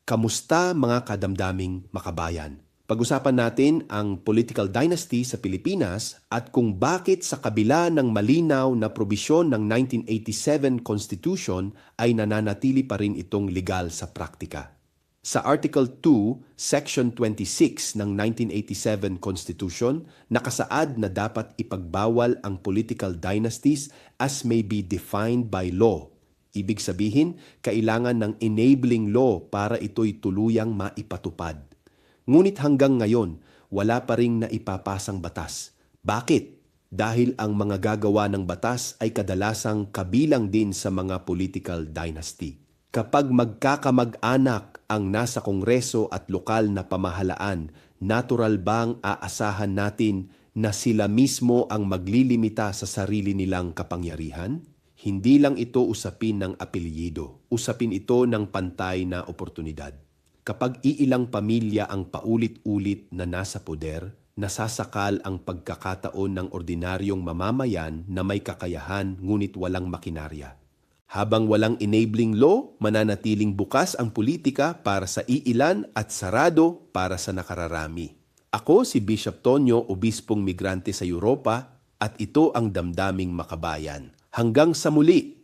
Kamusta mga kadamdaming makabayan? Pag-usapan natin ang political dynasty sa Pilipinas at kung bakit sa kabila ng malinaw na probisyon ng 1987 Constitution ay nananatili pa rin itong legal sa praktika. Sa Article 2, Section 26 ng 1987 Constitution, nakasaad na dapat ipagbawal ang political dynasties as may be defined by law. Ibig sabihin, kailangan ng enabling law para ito'y tuluyang maipatupad. Ngunit hanggang ngayon, wala pa ring naipapasang batas. Bakit? Dahil ang mga gagawa ng batas ay kadalasang kabilang din sa mga political dynasty. Kapag magkakamag-anak ang nasa kongreso at lokal na pamahalaan, natural bang aasahan natin na sila mismo ang maglilimita sa sarili nilang kapangyarihan? Hindi lang ito usapin ng apelyido, usapin ito ng pantay na oportunidad. Kapag iilang pamilya ang paulit-ulit na nasa poder, nasasakal ang pagkakataon ng ordinaryong mamamayan na may kakayahan ngunit walang makinarya. Habang walang enabling law, mananatiling bukas ang politika para sa iilan at sarado para sa nakararami. Ako si Bishop Tonyo, obispong migrante sa Europa, at ito ang Damdaming Makabayan. Hanggang sa muli!